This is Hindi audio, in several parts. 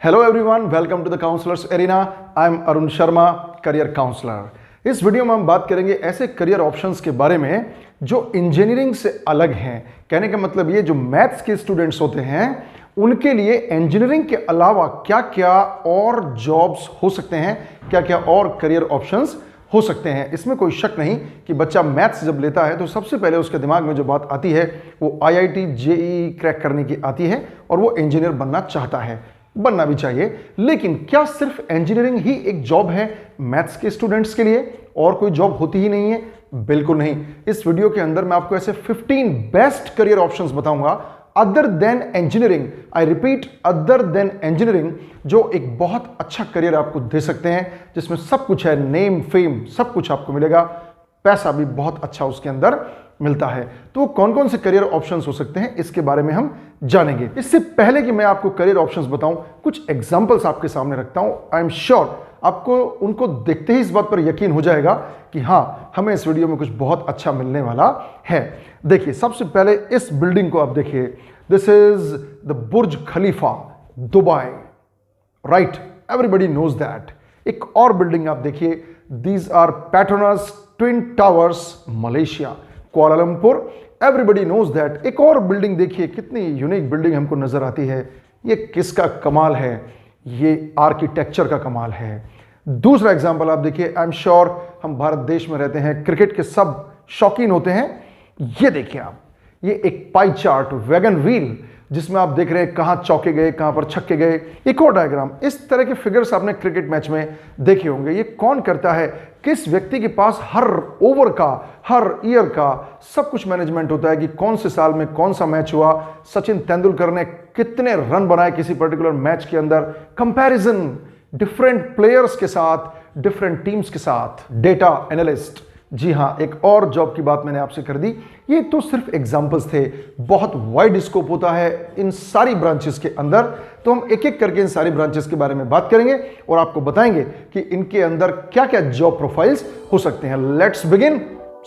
Hello everyone, welcome to the counsellors arena. I am Arun Sharma, career counsellor. इस वीडियो में हम बात करेंगे ऐसे करियर ऑप्शंस के बारे में जो इंजीनियरिंग से अलग हैं। कहने का मतलब ये, जो मैथ्स के स्टूडेंट्स होते हैं उनके लिए इंजीनियरिंग के अलावा क्या क्या और जॉब्स हो सकते हैं, क्या क्या और करियर ऑप्शंस हो सकते हैं। इसमें कोई शक नहीं कि बच्चा मैथ्स जब लेता है तो सबसे पहले उसके दिमाग में जो बात आती है वो आईआईटी जेईई क्रैक करने की आती है और वो इंजीनियर बनना चाहता है, बनना भी चाहिए। लेकिन क्या सिर्फ इंजीनियरिंग ही एक जॉब है मैथ्स के स्टूडेंट्स के लिए, और कोई जॉब होती ही नहीं है? बिल्कुल नहीं। इस वीडियो के अंदर मैं आपको ऐसे 15 बेस्ट करियर ऑप्शंस बताऊंगा other than engineering. I repeat, other than engineering, जो एक बहुत अच्छा करियर आपको दे सकते हैं, जिसमें सब कुछ है, नेम फेम सब कुछ आपको मिलेगा, पैसा भी बहुत अच्छा उसके अंदर मिलता है। तो वो कौन कौन से करियर ऑप्शंस हो सकते हैं इसके बारे में हम जानेंगे। इससे पहले कि मैं आपको करियर ऑप्शंस बताऊं, कुछ एग्जांपल्स आपके सामने रखता हूं। आई एम श्योर आपको उनको देखते ही इस बात पर यकीन हो जाएगा कि हाँ, हमें इस वीडियो में कुछ बहुत अच्छा मिलने वाला है। देखिए, सबसे पहले इस बिल्डिंग को आप देखिए। This is the Burj Khalifa, Dubai, right? Everybody knows that. एक और बिल्डिंग आप देखिए, these are Petronas twin towers, Malaysia, Kuala Lumpur, everybody knows that. एक और बिल्डिंग देखिए, कितनी यूनिक बिल्डिंग हमको नजर आती है। ये किसका कमाल है? ये आर्किटेक्चर का कमाल है। दूसरा एग्जांपल आप देखिए। आई एम श्योर हम भारत देश में रहते हैं, क्रिकेट के सब शौकीन होते हैं। ये देखिए आप, ये एक पाई चार्ट, वैगन व्हील, जिसमें आप देख रहे हैं कहां चौके गए, कहां पर छक्के गए। एक और डायग्राम, इस तरह के फिगर्स आपने क्रिकेट मैच में देखे होंगे। ये कौन करता है? किस व्यक्ति के पास हर ओवर का, हर ईयर का सब कुछ मैनेजमेंट होता है कि कौन से साल में कौन सा मैच हुआ, सचिन तेंदुलकर ने कितने रन बनाए किसी पर्टिकुलर मैच के अंदर, कंपैरिजन डिफरेंट प्लेयर्स के साथ, डिफरेंट टीम्स के साथ, डेटा एनालिस्ट। जी हाँ, एक और जॉब की बात मैंने आपसे कर दी। ये तो सिर्फ एग्जांपल्स थे, बहुत वाइड स्कोप होता है इन सारी ब्रांचेस के अंदर। तो हम एक एक करके इन सारी ब्रांचेस के बारे में बात करेंगे और आपको बताएंगे कि इनके अंदर क्या क्या जॉब प्रोफाइल्स हो सकते हैं। Let's begin.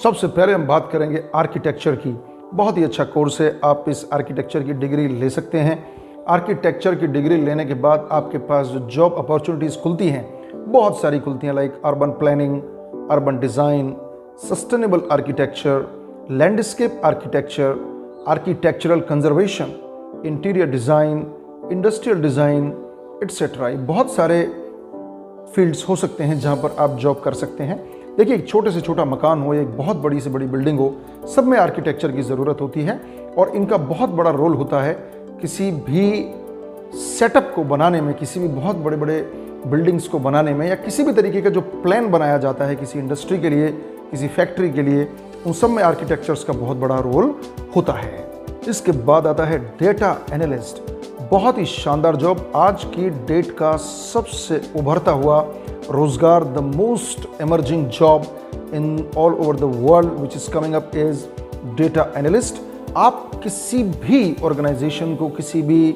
सबसे पहले हम बात करेंगे आर्किटेक्चर की। बहुत ही अच्छा कोर्स है, आप इस आर्किटेक्चर की डिग्री ले सकते हैं। आर्किटेक्चर की डिग्री लेने के बाद आपके पास जो जॉब अपॉर्चुनिटीज खुलती हैं, बहुत सारी खुलती हैं, like urban planning, urban design, sustainable architecture, landscape architecture, architectural conservation, interior design, industrial design, etcetera. बहुत सारे फील्ड्स हो सकते हैं जहां पर आप जॉब कर सकते हैं। देखिए, एक छोटे से छोटा मकान हो या एक बहुत बड़ी से बड़ी बिल्डिंग हो, सब में आर्किटेक्चर की ज़रूरत होती है और इनका बहुत बड़ा रोल होता है किसी भी सेटअप को बनाने में, किसी भी बहुत बड़े बड़े बिल्डिंग्स को बनाने में, या किसी भी तरीके का जो प्लान बनाया जाता है किसी इंडस्ट्री के लिए, किसी फैक्ट्री के लिए, उन सब में आर्किटेक्चर्स का बहुत बड़ा रोल होता है। इसके बाद आता है डेटा एनालिस्ट। बहुत ही शानदार जॉब, आज की डेट का सबसे उभरता हुआ रोजगार, the most emerging job in all over the world which is coming up is data analyst. आप किसी भी ऑर्गेनाइजेशन को, किसी भी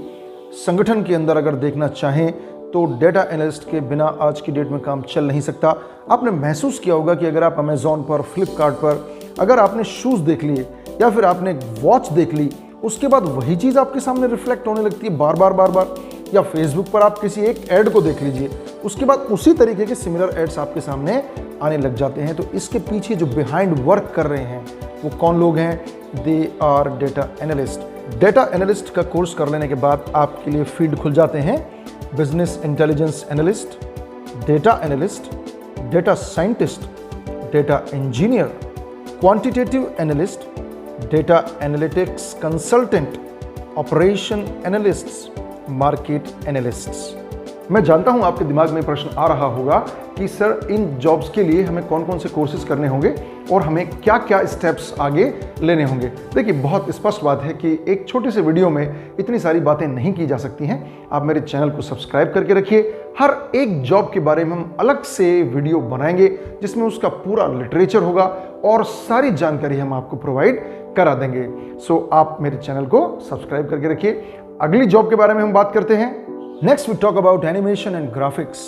संगठन के अंदर अगर देखना चाहें तो डेटा एनालिस्ट के बिना आज की डेट में काम चल नहीं सकता। आपने महसूस किया होगा कि अगर आप अमेजॉन पर, फ्लिपकार्ट पर अगर आपने शूज़ देख लिए या फिर आपने वॉच देख ली, उसके बाद वही चीज़ आपके सामने रिफ्लेक्ट होने लगती है बार बार बार बार। या फेसबुक पर आप किसी एक ऐड को देख लीजिए, उसके बाद उसी तरीके के सिमिलर एड्स आपके सामने आने लग जाते हैं। तो इसके पीछे जो बिहाइंड वर्क कर रहे हैं वो कौन लोग हैं? They are data analyst. Data analyst का कोर्स कर लेने के बाद आपके लिए फील्ड खुल जाते हैं business intelligence analyst, data analyst, data scientist, data engineer, quantitative analyst, data analytics consultant, operation analysts, market analysts. मैं जानता हूं आपके दिमाग में प्रश्न आ रहा होगा कि सर, इन जॉब्स के लिए हमें कौन कौन से कोर्सेज करने होंगे और हमें क्या क्या स्टेप्स आगे लेने होंगे। देखिए, बहुत स्पष्ट बात है कि एक छोटे से वीडियो में इतनी सारी बातें नहीं की जा सकती हैं। आप मेरे चैनल को सब्सक्राइब करके रखिए। हर एक जॉब के बारे में हम अलग से वीडियो बनाएंगे जिसमें उसका पूरा लिटरेचर होगा और सारी जानकारी हम आपको प्रोवाइड करा देंगे। सो आप मेरे चैनल को सब्सक्राइब करके रखिए। अगली जॉब के बारे में हम बात करते हैं। Next we talk about animation and graphics.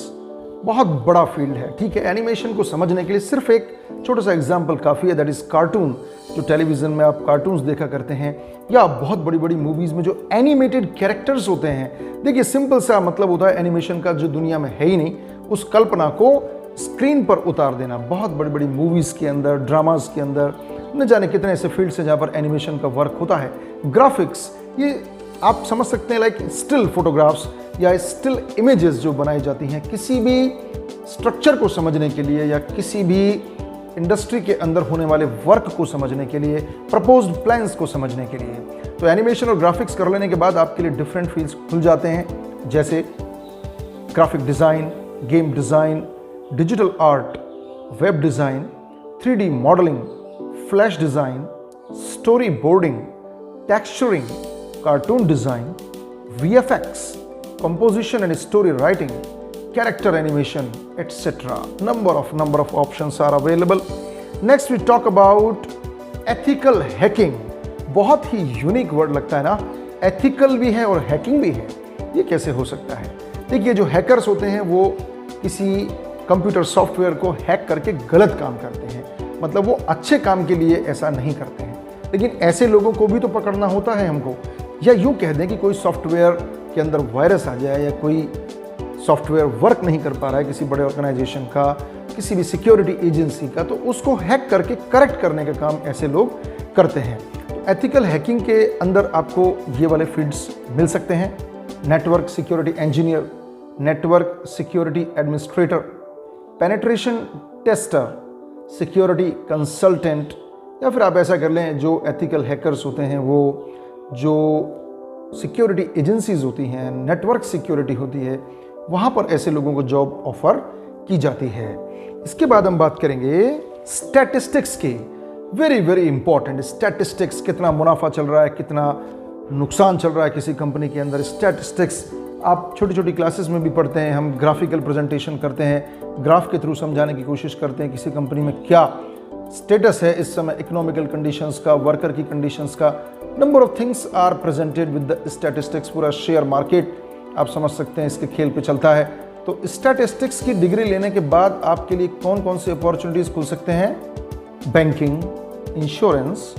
बहुत बड़ा फील्ड है, ठीक है। एनिमेशन को समझने के लिए सिर्फ एक छोटा सा एग्जाम्पल काफ़ी है, दैट इज़ कार्टून। जो टेलीविज़न में आप कार्टून्स देखा करते हैं या बहुत बड़ी बड़ी मूवीज़ में जो एनिमेटेड कैरेक्टर्स होते हैं, देखिए सिंपल सा मतलब होता है एनिमेशन का, जो दुनिया में है ही नहीं उस कल्पना को स्क्रीन पर उतार देना। बहुत बड़ी बड़ी मूवीज़ के अंदर, ड्रामाज के अंदर, न जाने कितने ऐसे फील्ड्स हैं जहाँ पर एनिमेशन का वर्क होता है। ग्राफिक्स, ये आप समझ सकते हैं लाइक स्टिल फोटोग्राफ्स या स्टिल इमेजेस जो बनाई जाती हैं किसी भी स्ट्रक्चर को समझने के लिए या किसी भी इंडस्ट्री के अंदर होने वाले वर्क को समझने के लिए, प्रपोज्ड प्लान्स को समझने के लिए। तो एनिमेशन और ग्राफिक्स कर लेने के बाद आपके लिए डिफरेंट फील्ड्स खुल जाते हैं, जैसे graphic design, game design, digital art, web design, 3D modelling, flash design, story boarding, texturing, cartoon design, VFX, composition and story writing, character animation, etc. Number of options are available. Next we talk about ethical hacking. बहुत ही यूनिक वर्ड लगता है ना, एथिकल भी है और हैकिंग भी है। ये कैसे हो सकता है? देखिए, जो हैकर्स होते हैं वो किसी कंप्यूटर सॉफ्टवेयर को हैक करके गलत काम करते हैं, मतलब वो अच्छे काम के लिए ऐसा नहीं करते हैं, लेकिन ऐसे लोगों को भी तो पकड़ना होता है हमको। या यूँ कह दें कि कोई सॉफ्टवेयर के अंदर वायरस आ जाए या कोई सॉफ्टवेयर वर्क नहीं कर पा रहा है किसी बड़े ऑर्गेनाइजेशन का, किसी भी सिक्योरिटी एजेंसी का, तो उसको हैक करके करेक्ट करने का काम ऐसे लोग करते हैं। तो एथिकल हैकिंग के अंदर आपको ये वाले फील्ड्स मिल सकते हैं: network security engineer, network security administrator, penetration tester, security consultant, या फिर आप ऐसा कर लें जो एथिकल हैकर्स होते हैं वो जो सिक्योरिटी एजेंसीज होती हैं, नेटवर्क सिक्योरिटी होती है, वहाँ पर ऐसे लोगों को जॉब ऑफर की जाती है। इसके बाद हम बात करेंगे स्टैटिस्टिक्स की। वेरी वेरी इंपॉर्टेंट, स्टैटिस्टिक्स, कितना मुनाफा चल रहा है, कितना नुकसान चल रहा है किसी कंपनी के अंदर। स्टैटिस्टिक्स आप छोटी छोटी क्लासेस में भी पढ़ते हैं, हम ग्राफिकल प्रेजेंटेशन करते हैं, ग्राफ के थ्रू समझाने की कोशिश करते हैं किसी कंपनी में क्या स्टेटस है इस समय, इकोनॉमिकल कंडीशंस का, वर्कर की कंडीशंस का। Number of things are presented with the statistics. पूरा शेयर मार्केट आप समझ सकते हैं इसके खेल पे चलता है। तो स्टैटिस्टिक्स की डिग्री लेने के बाद आपके लिए कौन कौन से अपॉर्चुनिटीज खुल सकते हैं? Banking, insurance,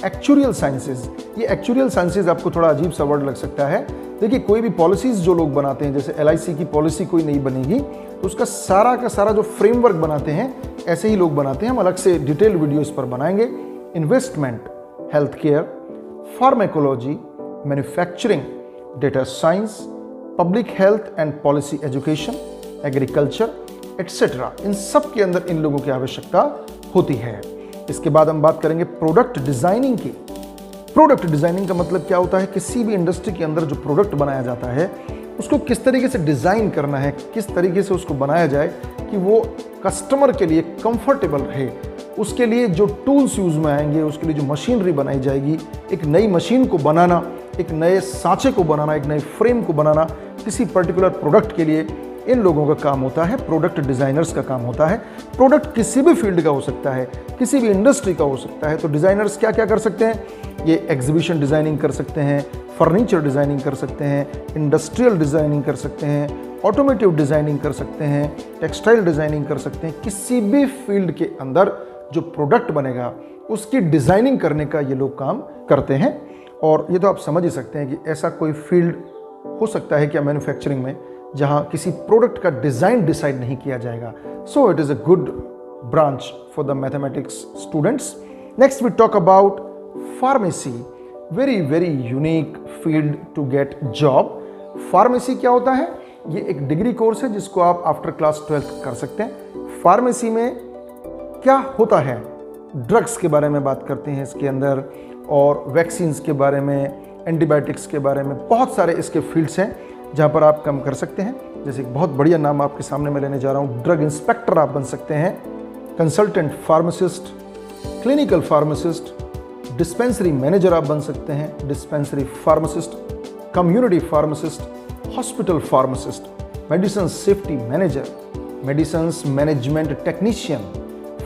actuarial sciences. ये एक्चुरियल साइंसेज आपको थोड़ा अजीब सा वर्ड लग सकता है। देखिए, कोई भी पॉलिसीज जो लोग बनाते हैं, जैसे LIC की पॉलिसी कोई नहीं बनेगी तो उसका सारा का सारा जो फ्रेमवर्क बनाते हैं ऐसे ही लोग बनाते हैं। हम अलग से डिटेल वीडियो इस पर बनाएंगे। Investment, health care, pharmacology, manufacturing, data science, public health and policy education, agriculture, etcetera, इन सब के अंदर इन लोगों की आवश्यकता होती है। इसके बाद हम बात करेंगे प्रोडक्ट डिजाइनिंग की। प्रोडक्ट डिजाइनिंग का मतलब क्या होता है? किसी भी इंडस्ट्री के अंदर जो प्रोडक्ट बनाया जाता है उसको किस तरीके से डिज़ाइन करना है, किस तरीके से उसको बनाया जाए कि वो कस्टमर के लिए कंफर्टेबल रहे। उसके लिए जो टूल्स यूज़ में आएंगे, उसके लिए जो मशीनरी बनाई जाएगी, एक नई मशीन को बनाना, एक नए सांचे को बनाना, एक नए फ्रेम को बनाना किसी पर्टिकुलर प्रोडक्ट के लिए, इन लोगों का काम होता है, प्रोडक्ट डिज़ाइनर्स का काम होता है। प्रोडक्ट किसी भी फील्ड का हो सकता है, किसी भी इंडस्ट्री का हो सकता है। तो डिज़ाइनर्स क्या क्या कर सकते हैं? ये एग्जीबिशन डिज़ाइनिंग कर सकते हैं, फर्नीचर डिज़ाइनिंग कर सकते हैं, इंडस्ट्रियल डिज़ाइनिंग कर सकते हैं, ऑटोमेटिव डिज़ाइनिंग कर सकते हैं, टेक्सटाइल डिज़ाइनिंग कर सकते हैं। किसी भी फील्ड के अंदर जो प्रोडक्ट बनेगा उसकी डिज़ाइनिंग करने का ये लोग काम करते हैं। और ये तो आप समझ ही सकते हैं कि ऐसा कोई फील्ड हो सकता है क्या मैन्युफैक्चरिंग में जहां किसी प्रोडक्ट का डिज़ाइन डिसाइड नहीं किया जाएगा। So it is a good branch for the mathematics students. Next we talk about pharmacy. Very very unique field to get job. Pharmacy क्या होता है? ये एक डिग्री कोर्स है जिसको आप आफ्टर क्लास 12th कर सकते हैं। फार्मेसी में क्या होता है? ड्रग्स के बारे में बात करते हैं इसके अंदर, और वैक्सीन्स के बारे में, एंटीबायोटिक्स के बारे में, बहुत सारे इसके फील्ड्स हैं जहाँ पर आप काम कर सकते हैं। जैसे एक बहुत बढ़िया नाम आपके सामने मैं लेने जा रहा हूँ, ड्रग इंस्पेक्टर आप बन सकते हैं, consultant pharmacist, clinical pharmacist, dispensary manager आप बन सकते हैं, dispensary pharmacist, community pharmacist, hospital pharmacist, medicine safety manager, medicine management technician,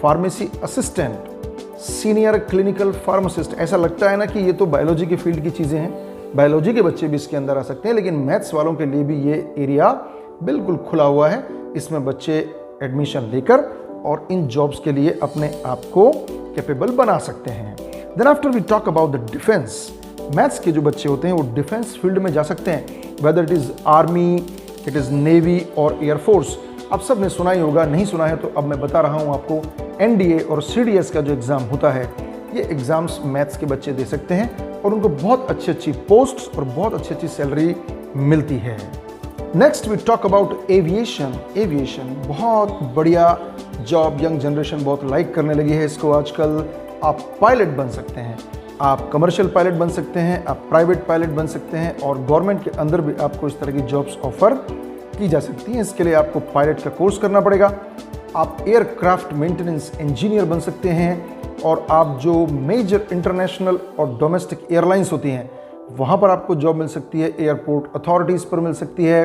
pharmacy assistant, senior clinical pharmacist. ऐसा लगता है ना कि ये तो बायोलॉजी के फील्ड की चीज़ें हैं, बायोलॉजी के बच्चे भी इसके अंदर आ सकते हैं, लेकिन मैथ्स वालों के लिए भी ये एरिया बिल्कुल खुला हुआ है। इसमें बच्चे एडमिशन लेकर और इन जॉब्स के लिए अपने आप को कैपेबल बना सकते हैं। Then after we talk about the defence, maths के जो बच्चे होते हैं वो डिफेंस फील्ड में जा सकते हैं, whether it is army, it is navy और एयरफोर्स। आप सब ने सुना ही होगा, नहीं सुना है तो अब मैं बता रहा हूँ आपको, एनडीए और सीडीएस का जो एग्ज़ाम होता है, ये एग्ज़ाम्स मैथ्स के बच्चे दे सकते हैं और उनको बहुत अच्छी पोस्ट्स और बहुत अच्छी सैलरी मिलती है। Next we talk about aviation. Aviation बहुत बढ़िया जॉब, यंग जनरेशन बहुत लाइक करने लगी है इसको आजकल। आप पायलट बन सकते हैं, आप कमर्शियल पायलट बन सकते हैं, आप प्राइवेट पायलट बन सकते हैं और गवर्नमेंट के अंदर भी आपको इस तरह की जॉब्स ऑफर की जा सकती हैं। इसके लिए आपको पायलट का कोर्स करना पड़ेगा। आप एयरक्राफ्ट मेंटेनेंस इंजीनियर बन सकते हैं और आप जो मेजर इंटरनेशनल और डोमेस्टिक एयरलाइंस होती हैं वहाँ पर आपको जॉब मिल सकती है, एयरपोर्ट अथॉरिटीज़ पर मिल सकती है,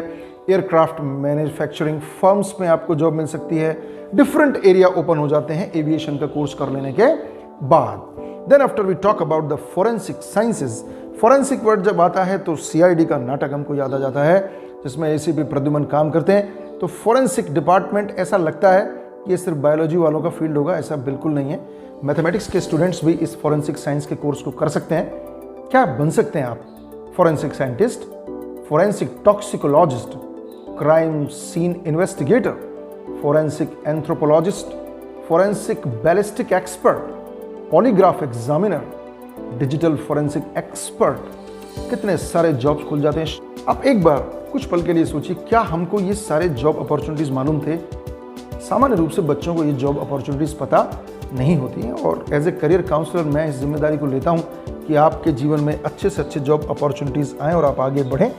एयरक्राफ्ट मैन्युफैक्चरिंग फर्म्स में आपको जॉब मिल सकती है। डिफरेंट एरिया ओपन हो जाते हैं एविएशन का कोर्स कर लेने के बाद। Then after we talk about the forensic sciences. Forensic word जब आता है तो सीआईडी का नाटक हमको याद आ जाता है जिसमें एसीपी प्रद्युमन काम करते हैं। तो फोरेंसिक डिपार्टमेंट ऐसा लगता है कि ये सिर्फ बायोलॉजी वालों का फील्ड होगा, ऐसा बिल्कुल नहीं है। मैथमेटिक्स के स्टूडेंट्स भी इस फोरेंसिक साइंस के कोर्स को कर सकते हैं। क्या बन सकते हैं आप? Forensic scientist, forensic toxicologist, crime scene investigator, forensic anthropologist, forensic ballistic expert, polygraph examiner, digital forensic expert. कितने सारे जॉब्स खुल जाते हैं। आप एक बार कुछ पल के लिए सोचिए, क्या हमको ये सारे जॉब अपॉर्चुनिटीज़ मालूम थे? सामान्य रूप से बच्चों को ये जॉब अपॉर्चुनिटीज़ पता नहीं होती हैं और एज ए करियर काउंसलर मैं इस जिम्मेदारी को लेता हूँ कि आपके जीवन में अच्छे से अच्छे जॉब अपॉर्चुनिटीज़ आएँ और आप आगे बढ़ें।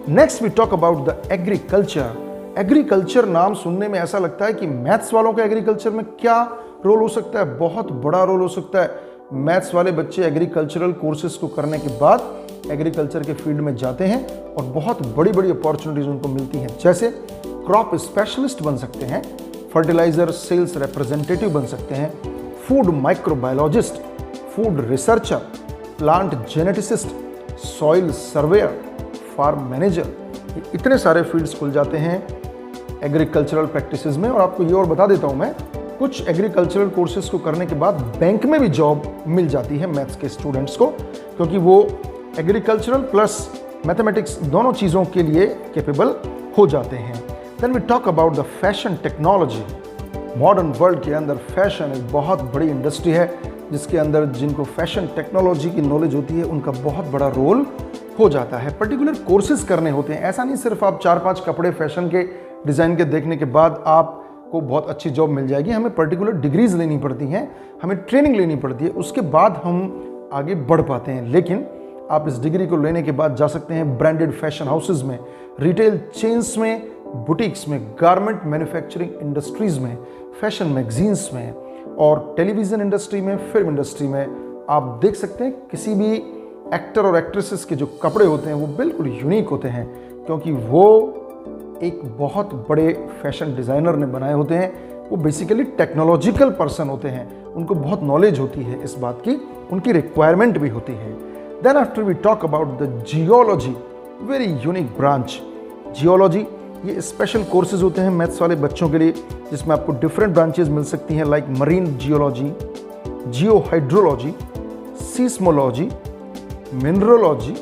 Next we talk about the agriculture. Agriculture नाम सुनने में ऐसा लगता है कि मैथ्स वालों का एग्रीकल्चर में क्या रोल हो सकता है? बहुत बड़ा रोल हो सकता है। मैथ्स वाले बच्चे एग्रीकल्चरल कोर्सेज को करने के बाद एग्रीकल्चर के फील्ड में जाते हैं और बहुत बड़ी बड़ी अपॉर्चुनिटीज़ उनको मिलती हैं। जैसे क्रॉप स्पेशलिस्ट बन सकते हैं, फर्टिलाइजर सेल्स रिप्रेजेंटेटिव बन सकते हैं, food microbiologist, food researcher, plant geneticist, soil surveyor, farm manager. इतने सारे फील्ड्स खुल जाते हैं एग्रीकल्चरल प्रैक्टिसेस में। और आपको ये और बता देता हूँ मैं, कुछ एग्रीकल्चरल कोर्सेज को करने के बाद बैंक में भी जॉब मिल जाती है मैथ्स के स्टूडेंट्स को, क्योंकि वो एग्रीकल्चरल प्लस मैथमेटिक्स दोनों चीज़ों के लिए कैपेबल हो जाते हैं। Then we talk about the fashion technology. Modern world के अंदर फैशन एक बहुत बड़ी इंडस्ट्री है जिसके अंदर जिनको फैशन टेक्नोलॉजी की नॉलेज होती है उनका बहुत बड़ा रोल हो जाता है। पर्टिकुलर कोर्सेज करने होते हैं। ऐसा नहीं सिर्फ आप 4-5 कपड़े फैशन के डिज़ाइन के देखने के बाद आपको बहुत अच्छी जॉब मिल जाएगी। हमें पर्टिकुलर डिग्रीज लेनी पड़ती हैं, हमें ट्रेनिंग लेनी पड़ती है, उसके बाद हम आगे बढ़ पाते हैं। लेकिन आप इस डिग्री को लेने के बाद जा सकते हैं ब्रांडेड फैशन हाउसेज में, रिटेल चेन्स में, बुटीक्स में, गारमेंट मैन्युफैक्चरिंग इंडस्ट्रीज़ में, फैशन मैगजीन्स में और टेलीविज़न इंडस्ट्री में, फिल्म इंडस्ट्री में। आप देख सकते हैं किसी भी एक्टर और एक्ट्रेसेस के जो कपड़े होते हैं वो बिल्कुल यूनिक होते हैं, क्योंकि वो एक बहुत बड़े फैशन डिज़ाइनर ने बनाए होते हैं। वो बेसिकली टेक्नोलॉजिकल पर्सन होते हैं, उनको बहुत नॉलेज होती है इस बात की, उनकी रिक्वायरमेंट भी होती है। Then after we talk about the geology, very unique branch. Geology ये स्पेशल कोर्सेज होते हैं मैथ्स वाले बच्चों के लिए, जिसमें आपको डिफरेंट ब्रांचेज मिल सकती हैं, like marine geology, geohydrology, seismology, mineralogy.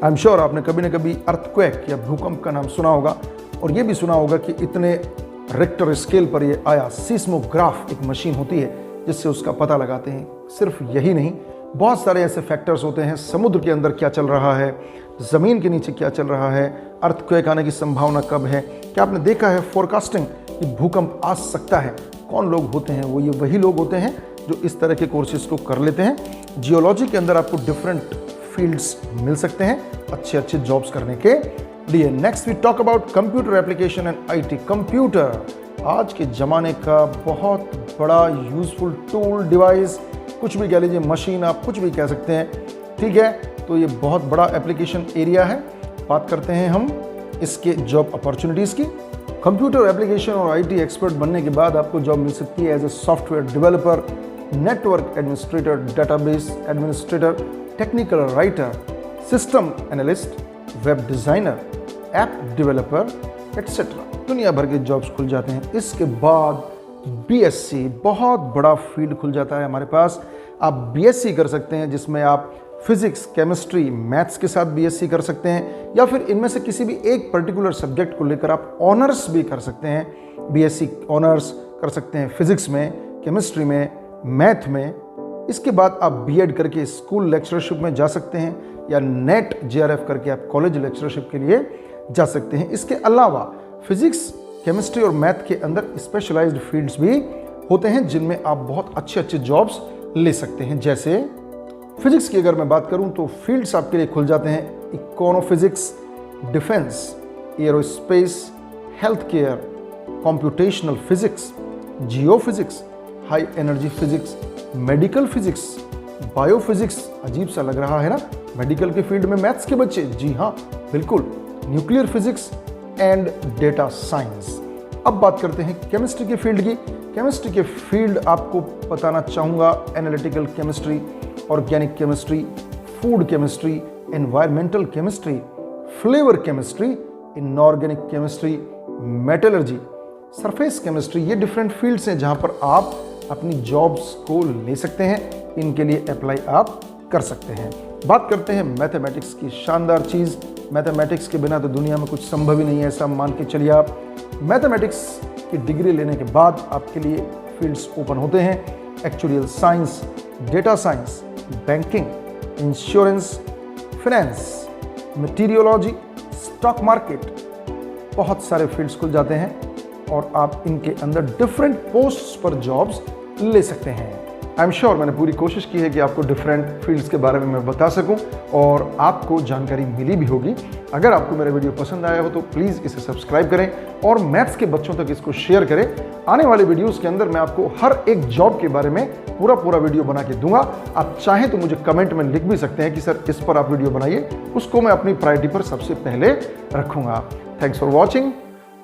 I am sure आपने कभी न कभी अर्थक्वेक या भूकंप का नाम सुना होगा और ये भी सुना होगा कि इतने रिक्टर स्केल पर ये आया। सीस्मोग्राफ एक मशीन होती है जिससे उसका पता लगाते हैं। सिर्फ यही नहीं, बहुत सारे ऐसे फैक्टर्स होते हैं, समुद्र के अंदर क्या चल रहा है, ज़मीन के नीचे क्या चल रहा है, अर्थक्वेक आने की संभावना कब है। क्या आपने देखा है फोरकास्टिंग कि भूकंप आ सकता है? कौन लोग होते हैं वो? ये वही लोग होते हैं जो इस तरह के कोर्सेज को कर लेते हैं। जियोलॉजी के अंदर आपको डिफरेंट फील्ड्स मिल सकते हैं अच्छे अच्छे जॉब्स करने के लिए। Next we talk about computer application and IT. Computer आज के ज़माने का बहुत बड़ा यूजफुल टूल, डिवाइस, कुछ भी कह लीजिए, मशीन, आप कुछ भी कह सकते हैं, ठीक है। तो ये बहुत बड़ा एप्लीकेशन एरिया है। बात करते हैं हम इसके जॉब अपॉर्चुनिटीज़ की। कंप्यूटर एप्लीकेशन और आईटी एक्सपर्ट बनने के बाद आपको जॉब मिल सकती है as a software developer, network administrator, database administrator, technical writer, system analyst, web designer, app developer, etcetera. दुनिया भर के जॉब्स खुल जाते हैं। इसके बाद बीएससी, बहुत बड़ा फील्ड खुल जाता है हमारे पास। आप बीएससी कर सकते हैं जिसमें आप फिजिक्स, केमिस्ट्री, मैथ्स के साथ बीएससी कर सकते हैं, या फिर इनमें से किसी भी एक पर्टिकुलर सब्जेक्ट को लेकर आप ऑनर्स भी कर सकते हैं। बीएससी ऑनर्स कर सकते हैं फिजिक्स में, केमिस्ट्री में, मैथ में। इसके बाद आप बीएड करके स्कूल लेक्चरशिप में जा सकते हैं, या नेट जेआरएफ करके आप कॉलेज लेक्चरशिप के लिए जा सकते हैं। इसके अलावा फिजिक्स, केमिस्ट्री और मैथ के अंदर स्पेशलाइज्ड फील्ड्स भी होते हैं जिनमें आप बहुत अच्छे अच्छे जॉब्स ले सकते हैं। जैसे फिजिक्स की अगर मैं बात करूं तो फील्ड्स आपके लिए खुल जाते हैं econophysics, defence, aerospace, health care, computational physics, geophysics, high energy physics, medical physics, biophysics. अजीब सा लग रहा है ना, मेडिकल के फील्ड में मैथ्स के बच्चे? जी हाँ, बिल्कुल। Nuclear physics and data science. अब बात करते हैं केमिस्ट्री के फील्ड की। केमिस्ट्री के फील्ड आपको बताना चाहूँगा analytical chemistry, organic chemistry, food chemistry, environmental chemistry, flavour chemistry, inorganic chemistry, metallurgy, surface chemistry. ये डिफरेंट फील्ड्स हैं जहाँ पर आप अपनी जॉब्स को ले सकते हैं। इनके लिए अप्लाई आप कर सकते हैं। बात करते हैं मैथमेटिक्स की, शानदार चीज़। मैथमेटिक्स के बिना तो दुनिया में कुछ संभव ही नहीं है, ऐसा मान के चलिए आप। मैथमेटिक्स की डिग्री लेने के बाद आपके लिए फील्ड्स ओपन होते हैं actuarial science, data science, banking, insurance, finance, meteorology, stock market. बहुत सारे फील्ड्स खुल जाते हैं और आप इनके अंदर डिफरेंट पोस्ट्स पर जॉब्स ले सकते हैं। आई एम श्योर मैंने पूरी कोशिश की है कि आपको डिफरेंट फील्ड्स के बारे में मैं बता सकूं और आपको जानकारी मिली भी होगी। अगर आपको मेरा वीडियो पसंद आया हो तो प्लीज़ इसे सब्सक्राइब करें और मैथ्स के बच्चों तक इसको शेयर करें। आने वाले वीडियोस के अंदर मैं आपको हर एक जॉब के बारे में पूरा वीडियो बना के दूंगा। आप चाहें तो मुझे कमेंट में लिख भी सकते हैं कि सर इस पर आप वीडियो बनाइए, उसको मैं अपनी प्रायोरिटी पर सबसे पहले रखूंगा। Thanks for watching.